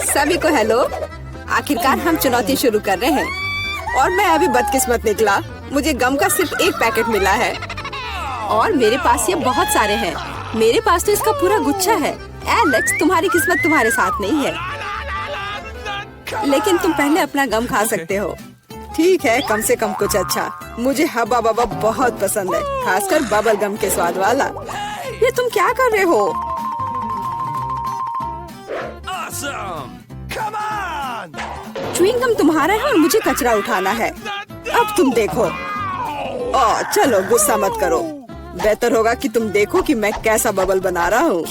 सभी को हेलो। आखिरकार हम चुनौती शुरू कर रहे हैं और मैं अभी बदकिस्मत निकला। मुझे गम का सिर्फ एक पैकेट मिला है और मेरे पास ये बहुत सारे हैं। मेरे पास तो इसका पूरा गुच्छा है। एलेक्स, तुम्हारी किस्मत तुम्हारे साथ नहीं है, लेकिन तुम पहले अपना गम खा सकते हो। ठीक है, कम से कम कुछ अच्छा। मुझे हब्बा बब्बा बहुत पसंद है, खासकर बबल गम के स्वाद वाला। ये तुम क्या कर रहे हो? च्युइंग गम तुम्हारा है और मुझे कचरा उठाना है। अब तुम देखो। चलो गुस्सा मत करो। बेहतर होगा कि तुम देखो कि मैं कैसा बबल बना रहा हूँ।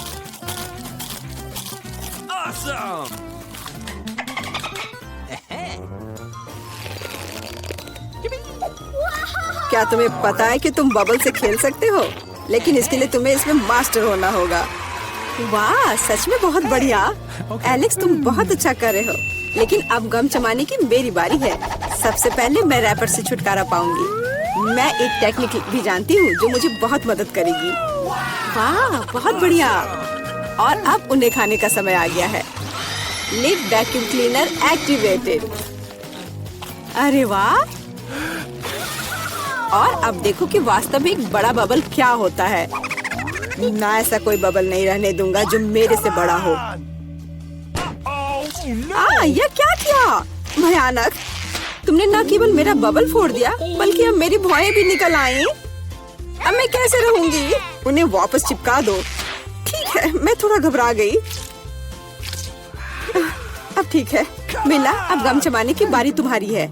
क्या तुम्हें पता है कि तुम बबल से खेल सकते हो? लेकिन इसके लिए तुम्हें इसमें मास्टर होना होगा। वाह, सच में बहुत बढ़िया। एलेक्स, तुम बहुत अच्छा कर रहे हो। लेकिन अब गम चबाने की मेरी बारी है। सबसे पहले मैं रैपर से छुटकारा पाऊंगी। मैं एक टेक्निक भी जानती हूँ जो मुझे बहुत मदद करेगी। वाह, बहुत बढ़िया। और अब उन्हें खाने का समय आ गया है। Lid vacuum cleaner activated. अरे वाह। और अब देखो कि वास्तव में एक बड़ा बबल क्या होता है। ना, ऐसा कोई बबल नहीं रहने दूंगा जो मेरे से बड़ा हो। यह क्या किया? भयानक। तुमने न केवल मेरा बबल फोड़ दिया, बल्कि अब मेरी भौएं भी निकल आई। अब मैं कैसे रहूंगी? उन्हें वापस चिपका दो। ठीक है, मैं थोड़ा घबरा गई। अब ठीक है मिला, अब गम चबाने की बारी तुम्हारी है।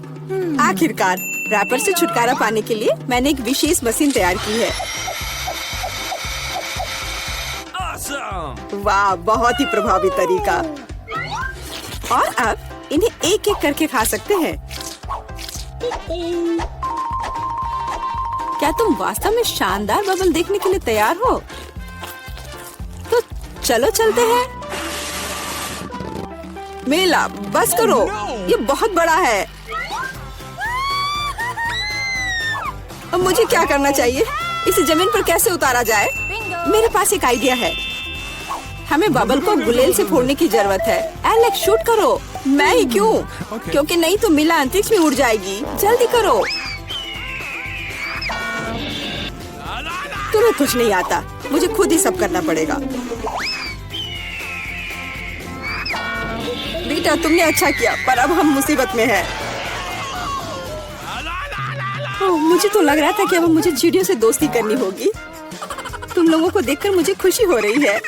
आखिरकार रैपर से छुटकारा पाने के लिए मैंने एक विशेष मशीन तैयार की है। वाह, बहुत ही प्रभावी तरीका। और अब इन्हें एक एक करके खा सकते हैं। क्या तुम वास्तव में शानदार बबल देखने के लिए तैयार हो? तो चलो चलते हैं। मेला, बस करो, ये बहुत बड़ा है। अब मुझे क्या करना चाहिए? इसे जमीन पर कैसे उतारा जाए? मेरे पास एक आइडिया है। हमें बबल को गुलेल से फोड़ने की जरूरत है। एलेक्स, शूट करो। मैं ही क्यों? क्योंकि नहीं तो मिला अंतरिक्ष में उड़ जाएगी। जल्दी करो। तुम्हें कुछ नहीं आता, मुझे खुद ही सब करना पड़ेगा। बेटा, तुमने अच्छा किया, पर अब हम मुसीबत में हैं। मुझे तो लग रहा था कि अब मुझे चिड़ियों से दोस्ती करनी होगी। तुम लोगों को देखकर मुझे खुशी हो रही है।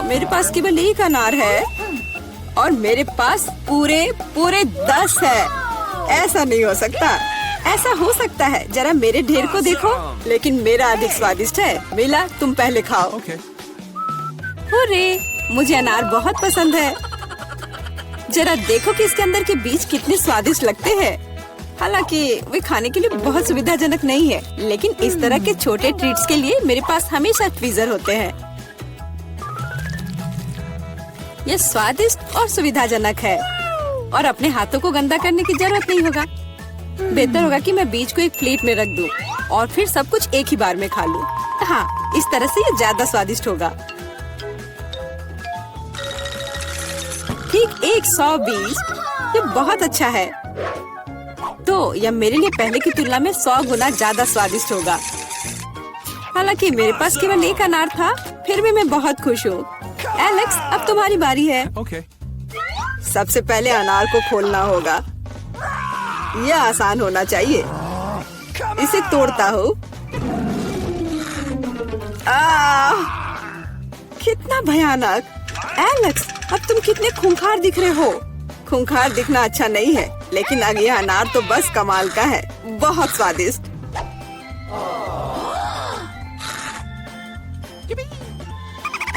मेरे पास केवल एक अनार है और मेरे पास पूरे 10 है। ऐसा नहीं हो सकता। ऐसा हो सकता है, जरा मेरे ढेर को देखो। लेकिन मेरा अधिक स्वादिष्ट है। मिला, तुम पहले खाओ। अरे, मुझे अनार बहुत पसंद है। जरा देखो कि इसके अंदर के बीज कितने स्वादिष्ट लगते हैं। हालांकि वे खाने के लिए बहुत सुविधाजनक नहीं है, लेकिन इस तरह के छोटे ट्रीट्स के लिए मेरे पास हमेशा ट्वीजर होते हैं। यह स्वादिष्ट और सुविधाजनक है और अपने हाथों को गंदा करने की जरूरत नहीं होगा। बेहतर होगा कि मैं बीज को एक प्लेट में रख दूं और फिर सब कुछ एक ही बार में खा लूं। हाँ, इस तरह से ये ज्यादा स्वादिष्ट होगा। ठीक 120। ये बहुत अच्छा है। तो यह मेरे लिए पहले की तुलना में 100 गुना ज्यादा स्वादिष्ट होगा। हालांकि मेरे पास केवल एक अनार था, फिर भी मैं बहुत खुश हूँ। एलेक्स, अब तुम्हारी बारी है। सबसे पहले अनार को खोलना होगा। यह आसान होना चाहिए। इसे तोड़ता हूँ। कितना भयानक। एलेक्स, अब तुम कितने खूंखार दिख रहे हो। खूंखार दिखना अच्छा नहीं है, लेकिन अब यह अनार तो बस कमाल का है। बहुत स्वादिष्ट।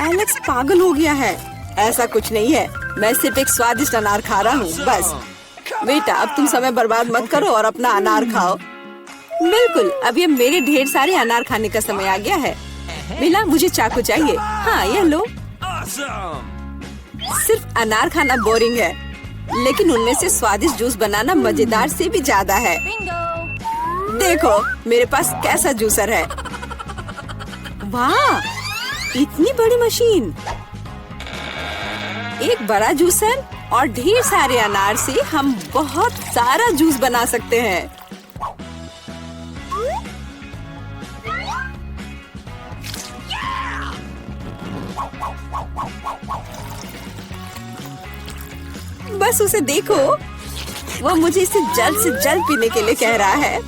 एलेक्स पागल हो गया है। ऐसा कुछ नहीं है, मैं सिर्फ एक स्वादिष्ट अनार खा रहा हूँ, बस। बेटा, अब तुम समय बर्बाद मत करो और अपना अनार खाओ। बिल्कुल, अब ये मेरे ढेर सारे अनार खाने का समय आ गया है। मिला, मुझे चाकू चाहिए। हाँ, यह लो। सिर्फ अनार खाना बोरिंग है, लेकिन उनमें से स्वादिष्ट जूस बनाना मजेदार से भी ज्यादा है। देखो मेरे पास कैसा जूसर है। वाह, इतनी बड़ी मशीन, एक बड़ा जूसर और ढेर सारे अनार से हम बहुत सारा जूस बना सकते हैं। बस उसे देखो, वो मुझे इसे जल्द से जल्द पीने के लिए कह रहा है।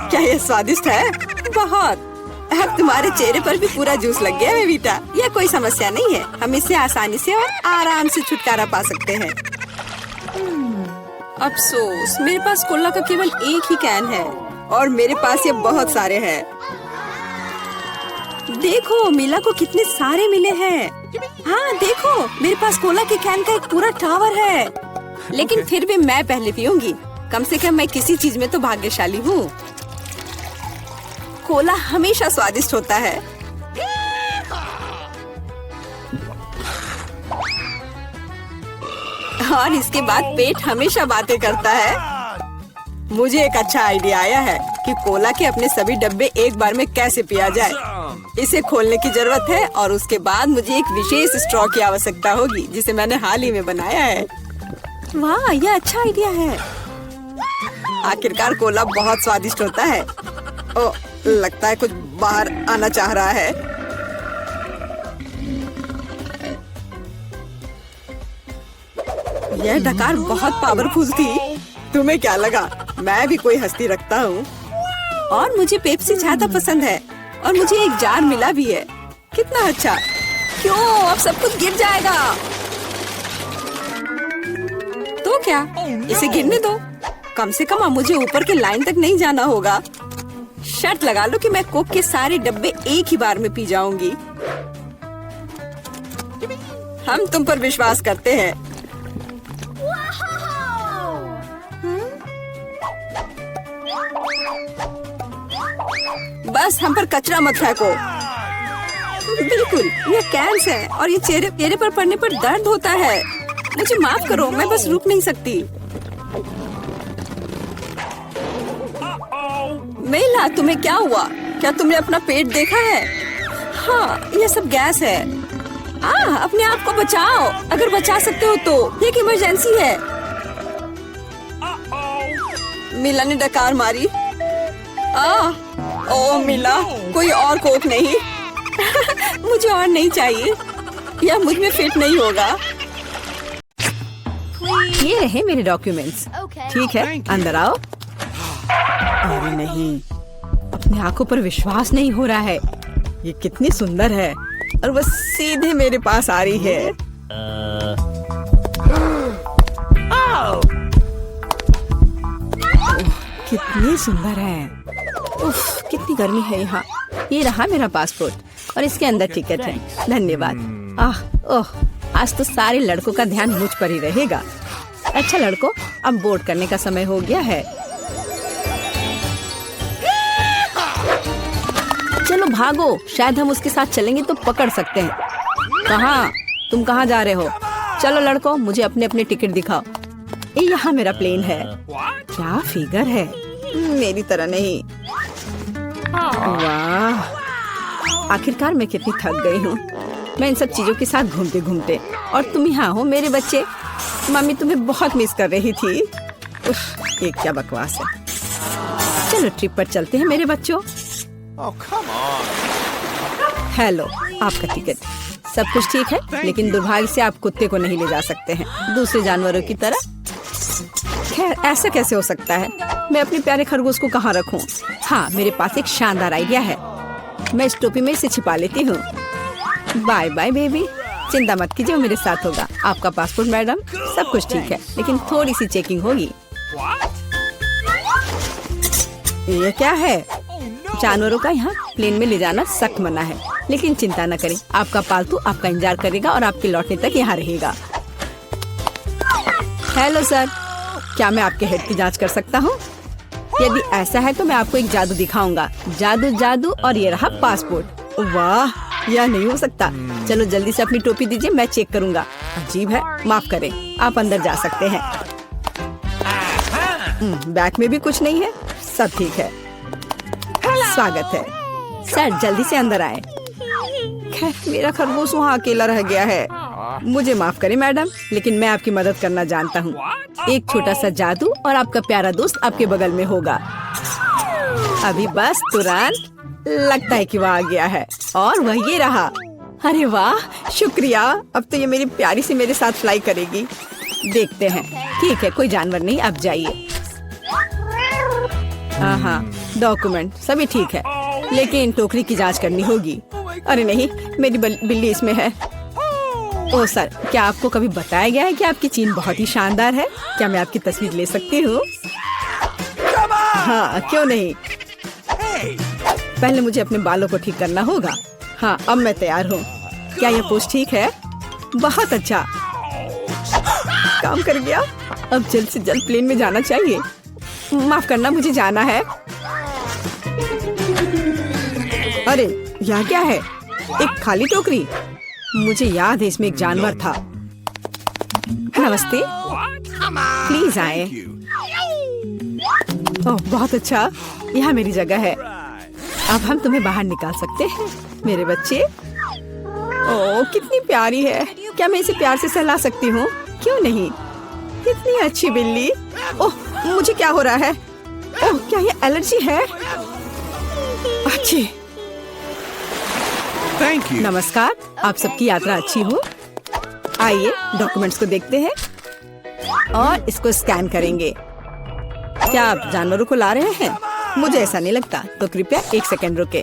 क्या ये स्वादिष्ट है? बहुत। अब तुम्हारे चेहरे पर भी पूरा जूस लग गया है बेटा। यह कोई समस्या नहीं है, हम इससे आसानी से और आराम से छुटकारा पा सकते हैं। अफसोस, मेरे पास कोला का केवल एक ही कैन है और मेरे पास ये बहुत सारे हैं। देखो मीला को कितने सारे मिले हैं। हाँ देखो, मेरे पास कोला के कैन का एक पूरा टावर है। लेकिन फिर भी मैं पहले पीऊंगी। कम से कम मैं किसी चीज में तो भाग्यशाली हूँ। कोला हमेशा स्वादिष्ट होता है। और इसके बाद पेट हमेशा बातें करता है। मुझे एक अच्छा आइडिया आया है कि कोला के अपने सभी डब्बे एक बार में कैसे पिया जाए। इसे खोलने की जरूरत है और उसके बाद मुझे एक विशेष स्ट्रॉ की आवश्यकता होगी जिसे मैंने हाल ही में बनाया है। वाह, यह अच्छा आइडिया है। आखिरकार कोला बहुत स्वादिष्ट होता है। ओ, लगता है कुछ बाहर आना चाह रहा है। यह डकार बहुत पावरफुल थी। तुम्हें क्या लगा मैं भी कोई हस्ती रखता हूँ? और मुझे पेप्सी ज्यादा पसंद है और मुझे एक जार मिला भी है। कितना अच्छा। क्यों, अब सब कुछ गिर जाएगा। तो क्या, इसे गिरने दो। कम से कम अब मुझे ऊपर के लाइन तक नहीं जाना होगा। शर्त लगा लो कि मैं कोक के सारे डब्बे एक ही बार में पी जाऊंगी। हम तुम पर विश्वास करते हैं। बस हम पर कचरा मत फेंको। बिल्कुल, ये कैंस है और ये चेहरे पर पड़ने पर दर्द होता है। मुझे माफ करो, मैं बस रुक नहीं सकती। मेला, तुम्हें क्या हुआ? क्या तुमने अपना पेट देखा है? हाँ, ये सब गैस है। अपने आप को बचाओ, अगर बचा सकते हो तो। एक इमरजेंसी है। मिला ने डकार मारी। ओ मिला, कोई और कोक नहीं। मुझे और नहीं चाहिए, यह मुझ में फिट नहीं होगा। ये रहे मेरे डॉक्यूमेंट्स। ठीक है, अंदर आओ। अरे नहीं, अपनी आंखों पर विश्वास नहीं हो रहा है। ये कितनी सुंदर है और बस सीधे मेरे पास आ रही है। कितनी सुंदर है। उफ, कितनी गर्मी है यहाँ। ये रहा मेरा पासपोर्ट और इसके अंदर टिकट है। धन्यवाद। ओह, आज तो सारे लड़कों का ध्यान मुझ पर ही रहेगा। अच्छा लड़कों, अब बोर्ड करने का समय हो गया है। चलो भागो, शायद हम उसके साथ चलेंगे तो पकड़ सकते हैं। कहाँ? तुम कहाँ जा रहे हो? चलो लड़कों, मुझे अपने अपने टिकट दिखाओ। ये यहाँ मेरा प्लेन है। क्या फिगर है, मेरी तरह नहीं। वाह, आखिरकार मैं कितनी थक गई हूँ। मैं इन सब चीजों के साथ घूमते घूमते, और तुम यहाँ हो मेरे बच्चे। मम्मी तुम्हें बहुत मिस कर रही थी। उफ, ये क्या बकवास है। चलो ट्रिप पर चलते हैं मेरे बच्चों। हेलो, आपका टिकट। सब कुछ ठीक है, लेकिन दुर्भाग्य से आप कुत्ते को नहीं ले जा सकते हैं, दूसरे जानवरों की तरह। खैर, ऐसा कैसे हो सकता है? मैं अपने प्यारे खरगोश को कहाँ रखूं? हाँ, मेरे पास एक शानदार आइडिया है। मैं इस टोपी में इसे छिपा लेती हूँ। बाय बाय बेबी, चिंता मत कीजिए, मेरे साथ होगा। आपका पासपोर्ट मैडम, सब कुछ ठीक है, लेकिन थोड़ी सी चेकिंग होगी। ये क्या है? जानवरों का यहाँ प्लेन में ले जाना सख्त मना है, लेकिन चिंता न करें, आपका पालतू आपका इंतजार करेगा और आपके लौटने तक यहाँ रहेगा। हेलो सर, क्या मैं आपके हेड की जांच कर सकता हूँ? यदि ऐसा है तो मैं आपको एक जादू दिखाऊंगा। जादू जादू, और ये रहा पासपोर्ट। वाह, यह नहीं हो सकता। चलो जल्दी से अपनी टोपी दीजिए, मैं चेक करूंगा। अजीब है, माफ करें, आप अंदर जा सकते हैं। बैग में भी कुछ नहीं है, सब ठीक है। स्वागत है सर, जल्दी से अंदर आए। खैर, मेरा खरगोश वहाँ अकेला रह गया है। मुझे माफ करें मैडम, लेकिन मैं आपकी मदद करना जानता हूँ। एक छोटा सा जादू और आपका प्यारा दोस्त आपके बगल में होगा। अभी बस तुरंत लगता है कि वह आ गया है और वह ये रहा। अरे वाह, शुक्रिया। अब तो ये मेरी प्यारी सी मेरे साथ फ्लाई करेगी। देखते हैं। ठीक है, कोई जानवर नहीं, आप जाइए। हाँ, डॉक्यूमेंट सभी ठीक है, लेकिन टोकरी की जांच करनी होगी। अरे नहीं, मेरी बिल्ली इसमें है। ओ सर, क्या आपको कभी बताया गया है कि आपकी चीन बहुत ही शानदार है? क्या मैं आपकी तस्वीर ले सकती हूँ? हाँ, क्यों नहीं। पहले मुझे अपने बालों को ठीक करना होगा। हाँ, अब मैं तैयार हूँ। क्या यह पोज ठीक है? बहुत अच्छा, काम कर गया। अब जल्द से जल्द प्लेन में जाना चाहिए। माफ करना, मुझे जाना है। अरे यह क्या है? एक खाली टोकरी। मुझे याद है इसमें एक जानवर था। नमस्ते, प्लीज आए। ओह बहुत अच्छा, यहाँ मेरी जगह है। अब हम तुम्हें बाहर निकाल सकते हैं मेरे बच्चे। ओह कितनी प्यारी है। क्या मैं इसे प्यार से सहला सकती हूँ? क्यों नहीं, कितनी अच्छी बिल्ली। ओह मुझे क्या हो रहा है? ओह क्या ये एलर्जी है? अच्छी। नमस्कार, आप सबकी यात्रा अच्छी हो। आइए डॉक्यूमेंट्स को देखते हैं और इसको स्कैन करेंगे। क्या आप जानवरों को ला रहे हैं? मुझे ऐसा नहीं लगता, तो कृपया 1 सेकंड रुके।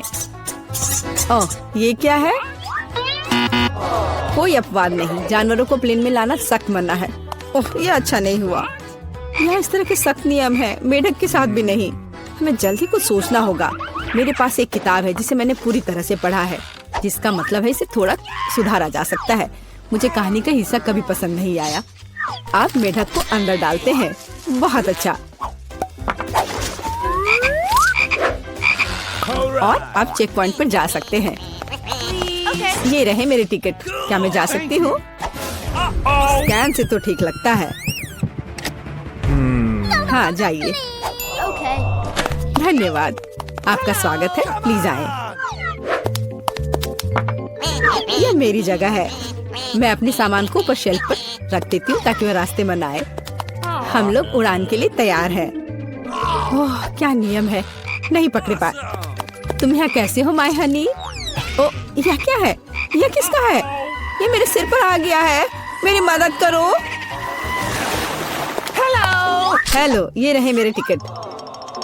ओह ये क्या है? कोई अपवाद नहीं, जानवरों को प्लेन में लाना सख्त मना है। ओह ये अच्छा नहीं हुआ। यहाँ इस तरह के सख्त नियम है, मेढक के साथ भी नहीं। हमें जल्दी कुछ सोचना होगा। मेरे पास एक किताब है जिसे मैंने पूरी तरह से पढ़ा है, जिसका मतलब है इसे थोड़ा सुधारा जा सकता है। मुझे कहानी का हिस्सा कभी पसंद नहीं आया। आप मेढक को अंदर डालते हैं, बहुत अच्छा। और आप चेक पॉइंट पर जा सकते हैं। ये रहे मेरे टिकट। क्या मैं जा सकती हूँ? स्कैन से तो ठीक लगता है। हाँ जाइए। धन्यवाद, आपका स्वागत है, प्लीज आए। यह मेरी जगह है। मैं अपने सामान को ऊपर शेल्फ पर रख देती हूँ ताकि वह रास्ते में न आए। हम लोग उड़ान के लिए तैयार हैं। ओह क्या नियम है, नहीं पकड़े पा। तुम यहाँ कैसे हो माय हनी? ओ यह क्या है? यह किसका है? ये मेरे सिर पर आ गया है, मेरी मदद करो। हेलो, ये रहे मेरे टिकट।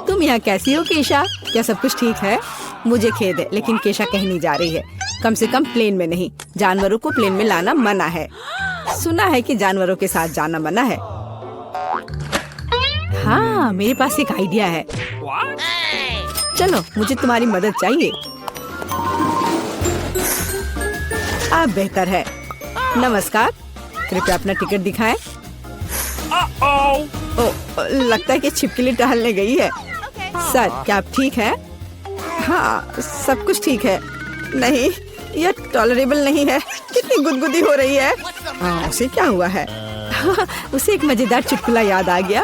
तुम यहाँ कैसी हो केशा? क्या सब कुछ ठीक है? मुझे खेद है, लेकिन केशा कहीं नहीं जा रही है, कम से कम प्लेन में नहीं। जानवरों को प्लेन में लाना मना है। सुना है कि जानवरों के साथ जाना मना है। हाँ मेरे पास एक आइडिया है। चलो, मुझे तुम्हारी मदद चाहिए। आप बेहतर है। नमस्कार, कृपया अपना टिकट दिखाएं। ओ, लगता है कि छिपकली टहलने गई है। सर क्या आप ठीक हैं? हाँ सब कुछ ठीक है। नहीं, यह टॉलरेबल नहीं है। कितनी गुदगुदी हो रही है। उसे क्या हुआ है? उसे एक मजेदार चुटकुला याद आ गया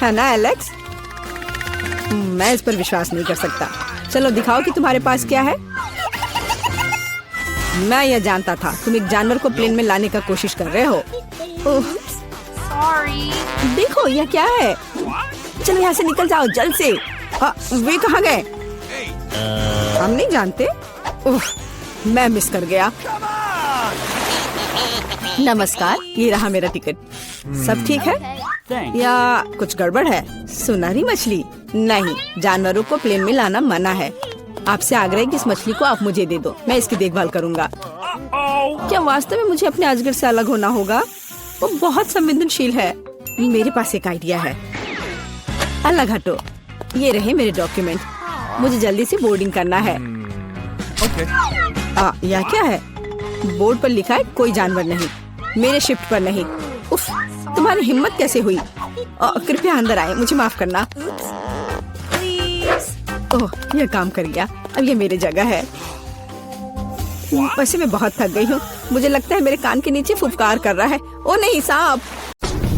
है ना एलेक्स? मैं इस पर विश्वास नहीं कर सकता। चलो दिखाओ कि तुम्हारे पास क्या है। मैं यह जानता था, तुम एक जानवर को प्लेन में लाने का कोशिश कर रहे हो। देखो यह क्या है। चलो यहाँ से निकल जाओ जल्द से। वे कहाँ गए? हम नहीं जानते। मैं मिस कर गया। नमस्कार, ये रहा मेरा टिकट। सब ठीक है या कुछ गड़बड़ है? सुनहरी मछली नहीं, जानवरों को प्लेन में लाना मना है। आपसे आग्रह है कि इस मछली को आप मुझे दे दो, मैं इसकी देखभाल करूंगा। क्या वास्तव में मुझे अपने अजगर से अलग होना होगा? वो बहुत संवेदनशील है। मेरे पास एक आइडिया है। अलग हटो। ये रहे मेरे डॉक्यूमेंट। मुझे जल्दी से बोर्डिंग करना है। यह क्या है? बोर्ड पर लिखा है कोई जानवर नहीं, मेरे शिफ्ट पर नहीं। उफ, तुम्हारी हिम्मत कैसे हुई? कृपया अंदर आए, मुझे माफ करना। ओह यह काम कर गया। अब ये मेरी जगह है। वैसे मैं बहुत थक गई हूँ। मुझे लगता है मेरे कान के नीचे फुफकार कर रहा है। ओ नहीं सांप।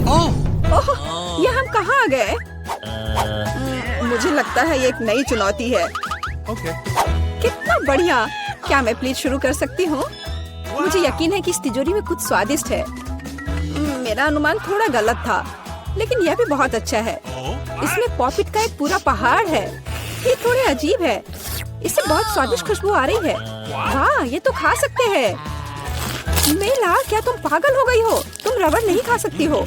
ओह ये हम कहाँ आ गए? मुझे लगता है ये एक नई चुनौती है। कितना बढ़िया। क्या मैं प्लीज शुरू कर सकती हूँ? मुझे यकीन है कि इस तिजोरी में कुछ स्वादिष्ट है। मेरा अनुमान थोड़ा गलत था, लेकिन यह भी बहुत अच्छा है। इसमें पॉपिट का एक पूरा पहाड़ है। ये थोड़े अजीब है। इससे बहुत स्वादिष्ट खुशबू आ रही है। वाह, ये तो खा सकते हैं। मेला, क्या तुम पागल हो गई हो? तुम रबड़ नहीं खा सकती हो।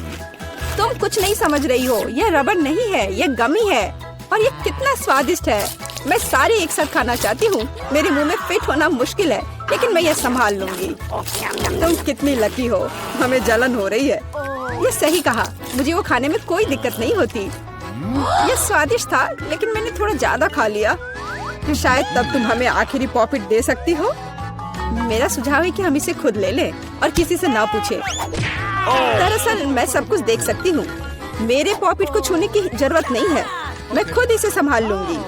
तुम कुछ नहीं समझ रही हो। यह रबड़ नहीं है, यह गमी है। और ये कितना स्वादिष्ट है। मैं सारी एक साथ खाना चाहती हूँ। मेरे मुंह में फिट होना मुश्किल है, लेकिन मैं ये संभाल लूंगी। तुम कितनी लकी हो। हमें जलन हो रही है। ये सही कहा। मुझे वो खाने में कोई दिक्कत नहीं होती। ये स्वादिष्ट था, लेकिन मैंने थोड़ा ज्यादा खा लिया। शायद तब तुम हमें आखिरी पॉपिट दे सकती हो। मेरा सुझाव है कि हम इसे खुद ले लें और किसी से ना पूछे। दरअसल मैं सब कुछ देख सकती हूँ। मेरे पॉपिट को छूने की जरूरत नहीं है। मैं खुद इसे संभाल लूंगी।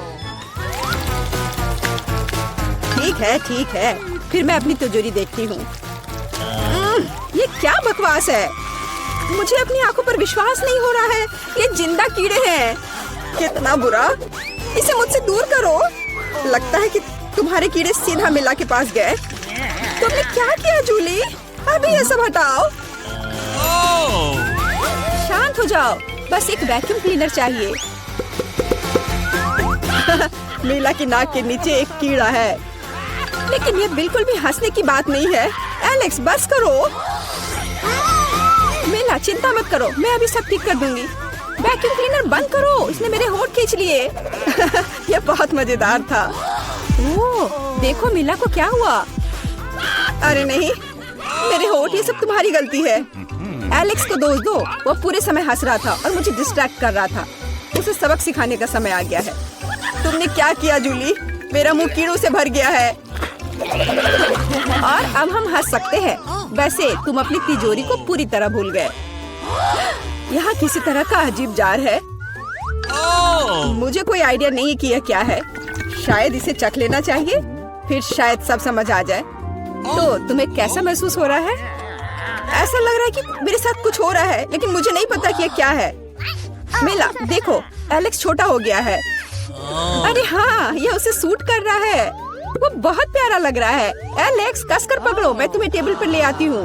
ठीक है। फिर मैं अपनी तिजोरी देखती हूँ। ये क्या बकवास है? मुझे अपनी आंखों पर विश्वास नहीं हो रहा है। ये जिंदा कीड़े हैं। कितना बुरा। इसे मुझसे दूर करो। लगता है कि तुम्हारे कीड़े सीधा मिला के पास गए। तुमने क्या किया जूली? अभी ये सब हटाओ। शांत हो जाओ। बस एक वैक्यूम क्लीनर चाहिए। मीला की नाक के नीचे एक कीड़ा है। लेकिन ये बिल्कुल भी हंसने की बात नहीं है। एलेक्स, बस करो। मीला, चिंता मत करो, मैं अभी सब ठीक कर दूंगी। वैक्यूम क्लीनर बंद करो। इसने मेरे होंठ खींच लिए। ये बहुत मजेदार था। ओह, देखो मीला को क्या हुआ। अरे नहीं, मेरे होंठ। ये सब तुम्हारी गलती है। एलेक्स को दोष दो। वो पूरे समय हंस रहा था और मुझे डिस्ट्रैक्ट कर रहा था। उसे सबक सिखाने का समय आ गया है। तुमने क्या किया जूली? मेरा मुंह कीड़ों से भर गया है। और अब हम हंस सकते हैं। वैसे तुम अपनी तिजोरी को पूरी तरह भूल गए। यहाँ किसी तरह का अजीब जार है। मुझे कोई आइडिया नहीं कि यह क्या है। शायद इसे चख लेना चाहिए, फिर शायद सब समझ आ जाए। तो तुम्हें कैसा महसूस हो रहा है? ऐसा लग रहा है कि मेरे साथ कुछ हो रहा है, लेकिन मुझे नहीं पता कि यह क्या है। मेला, देखो, एलेक्स छोटा हो गया है। अरे हाँ, ये उसे सूट कर रहा है। वो बहुत प्यारा लग रहा है। एलेक्स, कसकर पकड़ो। मैं तुम्हें टेबल पर ले आती हूँ।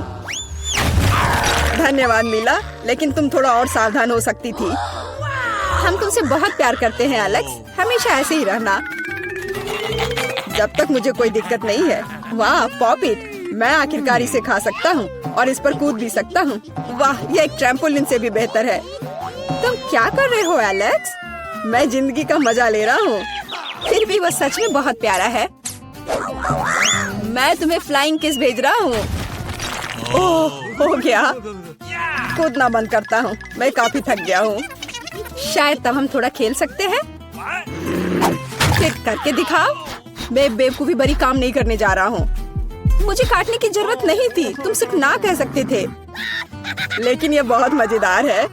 धन्यवाद मीला, लेकिन तुम थोड़ा और सावधान हो सकती थी। हम तुमसे बहुत प्यार करते हैं एलेक्स। हमेशा ऐसे ही रहना, जब तक मुझे कोई दिक्कत नहीं है। वाह, पॉपिट। मैं आखिरकार इसे खा सकता हूँ और इस पर कूद भी सकता हूँ। वाह, ये एक ट्रैम्पोलिन से भी बेहतर है। तुम क्या कर रहे हो एलेक्स? मैं जिंदगी का मजा ले रहा हूँ। फिर भी वो सच में बहुत प्यारा है। मैं तुम्हें फ्लाइंग किस भेज रहा हूँ। ओह, हो गया। कूदना बंद करता हूँ। मैं काफी थक गया हूँ। शायद तब हम थोड़ा खेल सकते हैं। फिर करके दिखाओ। मैं बेवकूफी भरी काम नहीं करने जा रहा हूँ। मुझे काटने की जरूरत नहीं थी। तुम सिर्फ ना कह सकते थे। लेकिन ये बहुत मजेदार है।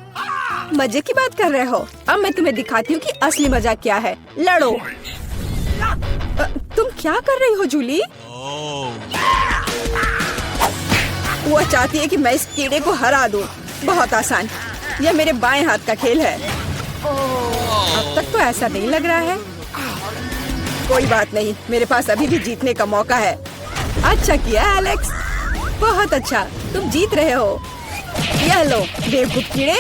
मजे की बात कर रहे हो? अब मैं तुम्हें दिखाती हूँ कि असली मजा क्या है। लड़ो। तुम क्या कर रही हो जूली? वो चाहती है कि मैं इस कीड़े को हरा दूं। बहुत आसान। यह मेरे बाएं हाथ का खेल है। अब तक तो ऐसा नहीं लग रहा है। कोई बात नहीं, मेरे पास अभी भी जीतने का मौका है। अच्छा किया एलेक्स, बहुत अच्छा। तुम जीत रहे हो। यह लो बेवकूफ कीड़े।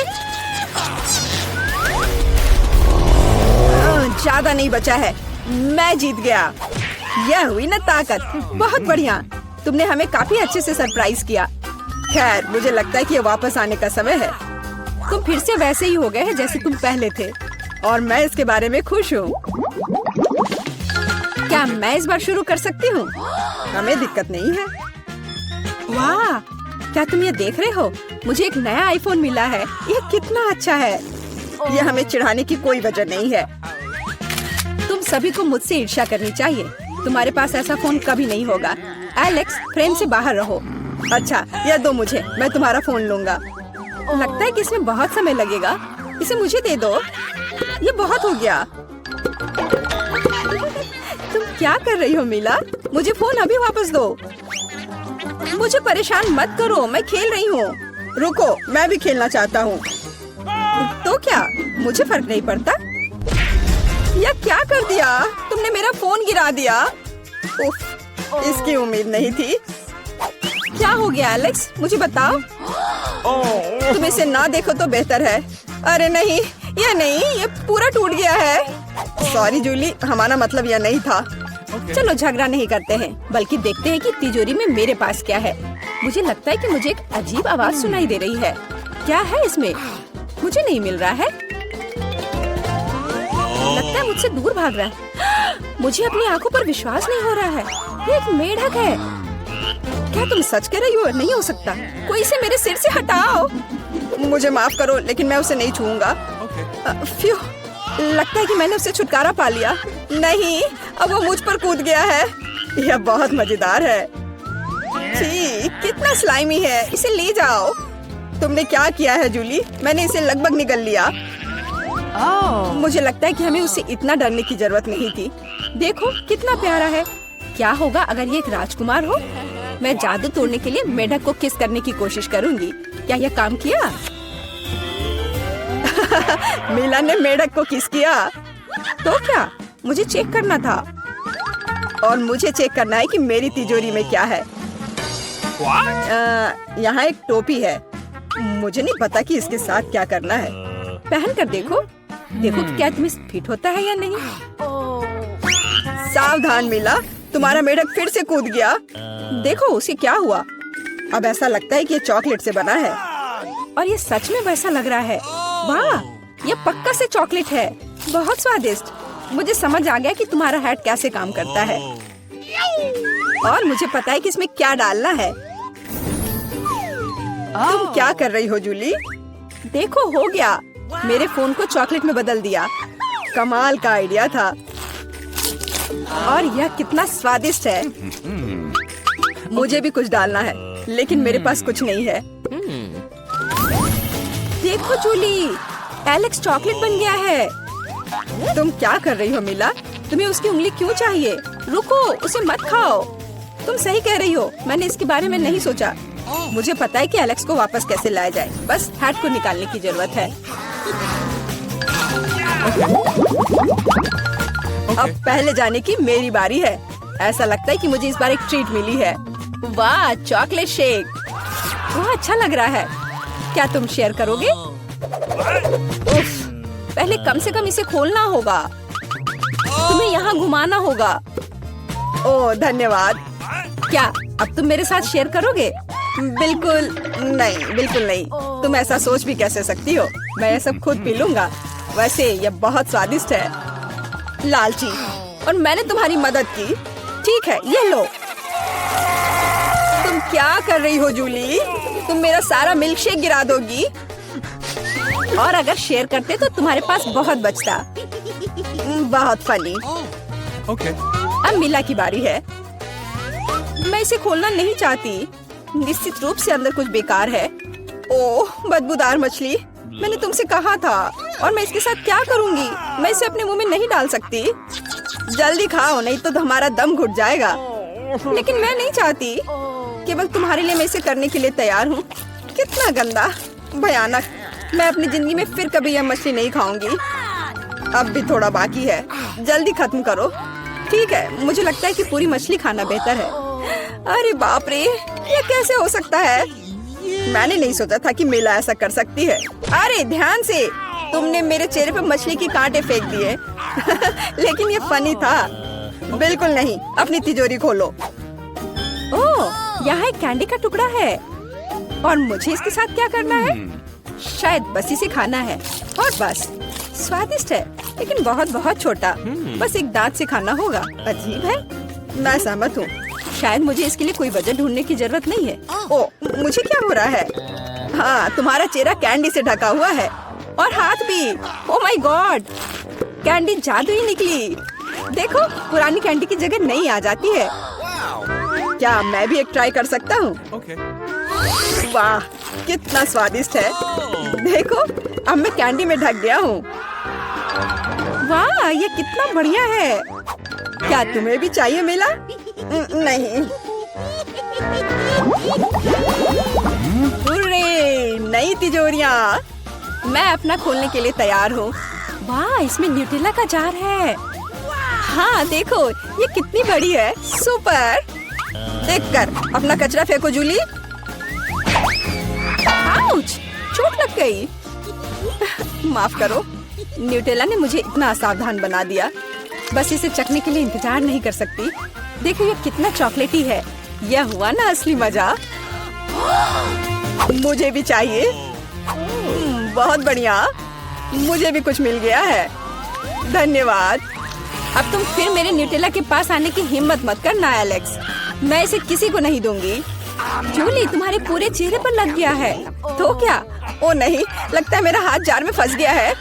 ज्यादा नहीं बचा है। मैं जीत गया। यह हुई ना ताकत। बहुत बढ़िया। तुमने हमें काफी अच्छे से सरप्राइज किया। खैर, मुझे लगता है कि ये वापस आने का समय है। तुम फिर से वैसे ही हो गए हैं जैसे तुम पहले थे, और मैं इसके बारे में खुश हूँ। क्या मैं इस बार शुरू कर सकती हूँ? हमें दिक्कत नहीं है। वाह, क्या तुम ये देख रहे हो? मुझे एक नया आईफोन मिला है। यह कितना अच्छा है। यह हमें चिढ़ाने की कोई वजह नहीं है। तुम सभी को मुझसे ईर्ष्या करनी चाहिए। तुम्हारे पास ऐसा फोन कभी नहीं होगा। एलेक्स, फ्रेम से बाहर रहो। अच्छा, यह दो मुझे। मैं तुम्हारा फोन लूंगा। लगता है कि इसमें बहुत समय लगेगा। इसे मुझे दे दो। ये बहुत हो गया। तुम क्या कर रही हो मीला? मुझे फोन अभी वापस दो। मुझे परेशान मत करो, मैं खेल रही हूँ। रुको, मैं भी खेलना चाहता हूँ। तो क्या? मुझे फर्क नहीं पड़ता। या क्या कर दिया तुमने? मेरा फोन गिरा दिया। उफ, इसकी उम्मीद नहीं थी। क्या हो गया एलेक्स, मुझे बताओ। तुम इसे ना देखो तो बेहतर है। अरे नहीं, ये पूरा टूट गया है। सॉरी जूली, हमारा मतलब यह नहीं था। चलो झगड़ा नहीं करते हैं, बल्कि देखते हैं कि तिजोरी में मेरे पास क्या है। मुझे लगता है कि मुझे एक अजीब आवाज सुनाई दे रही है। क्या है इसमें? मुझे नहीं मिल रहा है। लगता है मुझसे दूर भाग रहा है। मुझे अपनी आंखों पर विश्वास नहीं हो रहा है। ये एक मेढक है। क्या तुम सच कह रही हो? नहीं हो सकता। कोई इसे मेरे सिर से हटाओ। मुझे माफ करो, लेकिन मैं उसे नहीं छूऊंगा। फ्यू, लगता है कि मैंने उसे छुटकारा पा लिया। नहीं, अब वो मुझ पर कूद गया है। यह बहुत मजेदार है। छी, कितना स्लाइमी है। इसे ले जाओ। तुमने क्या किया है जूली? मैंने इसे लगभग निगल लिया। मुझे लगता है कि हमें उसे इतना डरने की जरूरत नहीं थी। देखो कितना प्यारा है। क्या होगा अगर ये एक राजकुमार हो? मैं जादू तोड़ने के लिए मेढक को किस करने की कोशिश करूंगी। क्या यह काम किया? मीला ने मेढक को किस किया। तो क्या? मुझे चेक करना था। और मुझे चेक करना है कि मेरी तिजोरी में क्या है। यहाँ एक टोपी है। मुझे नहीं पता कि इसके साथ क्या करना है। पहन कर देखो कि क्या तुम्हें फिट होता है या नहीं। सावधान मीला, तुम्हारा मेढक फिर से कूद गया। देखो उसे क्या हुआ। अब ऐसा लगता है कि ये चॉकलेट से बना है। और ये सच में वैसा लग रहा है। वाह, ये पक्का से चॉकलेट है। बहुत स्वादिष्ट। मुझे समझ आ गया कि तुम्हारा हैट कैसे काम करता है। और मुझे पता है कि इसमें क्या डालना है। तुम क्या कर रही हो जूली? देखो हो गया। मेरे फोन को चॉकलेट में बदल दिया। कमाल का आइडिया था। और यह कितना स्वादिष्ट है। मुझे भी कुछ डालना है, लेकिन मेरे पास कुछ नहीं है। देखो जूली, एलेक्स चॉकलेट बन गया है। तुम क्या कर रही हो मीला? तुम्हें उसकी उंगली क्यों चाहिए? रुको, उसे मत खाओ। तुम सही कह रही हो, मैंने इसके बारे में नहीं सोचा। मुझे पता है कि एलेक्स को वापस कैसे लाया जाए। बस हैट को निकालने की जरूरत है। अब पहले जाने की मेरी बारी है। ऐसा लगता है कि मुझे इस बार एक ट्रीट मिली है। वाह, चॉकलेट शेक। वह अच्छा लग रहा है। क्या तुम शेयर करोगे? उफ, पहले कम से कम इसे खोलना होगा। तुम्हें यहाँ घुमाना होगा। ओह धन्यवाद। क्या अब तुम मेरे साथ शेयर करोगे? बिल्कुल नहीं, बिल्कुल नहीं। तुम ऐसा सोच भी कैसे सकती हो? मैं ये सब खुद पी लूंगा। वैसे यह बहुत स्वादिष्ट है। लालची, और मैंने तुम्हारी मदद की। ठीक है, ये लो। तुम क्या कर रही हो जूली? तुम मेरा सारा मिल्क शेक गिरा दोगी। और अगर शेयर करते तो तुम्हारे पास बहुत बचता। बहुत फनी। अब मीला की बारी है। मैं इसे खोलना नहीं चाहती। निश्चित रूप से अंदर कुछ बेकार है। ओह, बदबूदार मछली। मैंने तुमसे कहा था। और मैं इसके साथ क्या करूंगी? मैं इसे अपने मुंह में नहीं डाल सकती। जल्दी खाओ, नहीं तो हमारा दम घुट जाएगा। लेकिन मैं नहीं चाहती। केवल तुम्हारे लिए मैं इसे करने के लिए तैयार हूँ। कितना गंदा, भयानक। मैं अपनी जिंदगी में फिर कभी यह मछली नहीं खाऊंगी। अब भी थोड़ा बाकी है। जल्दी खत्म करो। ठीक है, मुझे लगता है कि पूरी मछली खाना बेहतर है। अरे बाप रे, ये कैसे हो सकता है? मैंने नहीं सोचा था कि मीला ऐसा कर सकती है। अरे ध्यान से, तुमने मेरे चेहरे पे मछली के कांटे फेंक दिए। लेकिन ये फनी था। बिल्कुल नहीं। अपनी तिजोरी खोलो। ओह, यहाँ एक कैंडी का टुकड़ा है। और मुझे इसके साथ क्या करना है? शायद बस इसे खाना है। और बस, स्वादिष्ट है, लेकिन बहुत बहुत छोटा। बस एक दांत से खाना होगा। अजीब है। मैं सहमत हूँ। शायद मुझे इसके लिए कोई वजह ढूंढने की जरूरत नहीं है। ओह, मुझे क्या हो रहा है? हाँ, तुम्हारा चेहरा कैंडी से ढका हुआ है। और हाथ भी। ओह माय गॉड, कैंडी जादुई निकली। देखो, पुरानी कैंडी की जगह नई आ जाती है। क्या मैं भी एक ट्राई कर सकता हूँ? वाह, कितना स्वादिष्ट है। देखो, अब मैं कैंडी में ढक गया हूँ। वाह, ये कितना बढ़िया है। क्या तुम्हें भी चाहिए मीला? नहीं। हुर्रे, नई तिजोरियाँ। मैं अपना खोलने के लिए तैयार हूँ। वाह, इसमें न्यूटेला का जार है। हाँ देखो, ये कितनी बड़ी है। सुपर। देखकर अपना कचरा फेंको जूली। आउच, चोट लग गई। माफ करो, न्यूटेला ने मुझे इतना असावधान बना दिया। बस इसे चखने के लिए इंतजार नहीं कर सकती। देखो ये कितना चॉकलेटी है। यह हुआ ना असली मजा। मुझे भी चाहिए। बहुत बढ़िया, मुझे भी कुछ मिल गया है। धन्यवाद। अब तुम फिर मेरे न्यूटेला के पास आने की हिम्मत मत करना एलेक्स। मैं इसे किसी को नहीं दूंगी। जूली, तुम्हारे पूरे चेहरे पर लग गया है। तो क्या? ओ नहीं, लगता है मेरा हाथ जार में फंस गया है।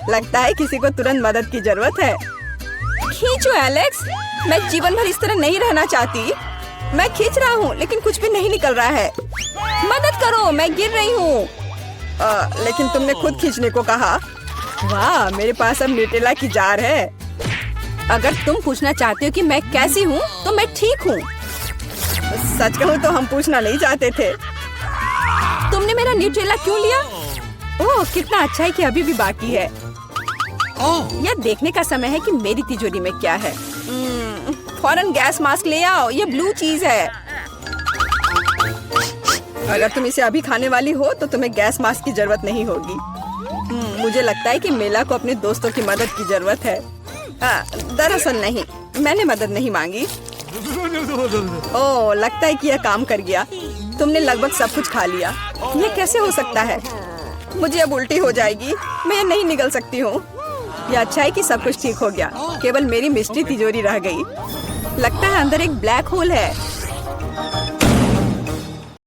लगता है किसी को तुरंत मदद की जरूरत है। खींचो एलेक्स, मैं जीवन भर इस तरह नहीं रहना चाहती। मैं खींच रहा हूँ लेकिन कुछ भी नहीं निकल रहा है। मदद करो, मैं गिर रही हूँ। लेकिन तुमने खुद खींचने को कहा। वाह, मेरे पास अब न्यूटेला की जार है। अगर तुम पूछना चाहते हो कि मैं कैसी हूँ तो मैं ठीक हूँ। सच कहूँ तो हम पूछना नहीं चाहते थे। तुमने मेरा न्यूटेला क्यों लिया? ओह, कितना अच्छा है कि अभी भी बाकी है। यह देखने का समय है कि मेरी तिजोरी में क्या है। फौरन गैस मास्क ले आओ, ये ब्लू चीज है। अगर तुम इसे अभी खाने वाली हो तो तुम्हें गैस मास्क की जरूरत नहीं होगी। मुझे लगता है कि मेला को अपने दोस्तों की मदद की जरूरत है। दरअसल नहीं, मैंने मदद नहीं मांगी। ओह, लगता है कि यह काम कर गया। तुमने लगभग सब कुछ खा लिया। ये कैसे हो सकता है? मुझे अब उल्टी हो जाएगी। मैं नहीं निकल सकती हूँ। यह अच्छा है कि सब कुछ ठीक हो गया। केवल मेरी मिस्ट्री तिजोरी रह गई। लगता है अंदर एक ब्लैक होल है।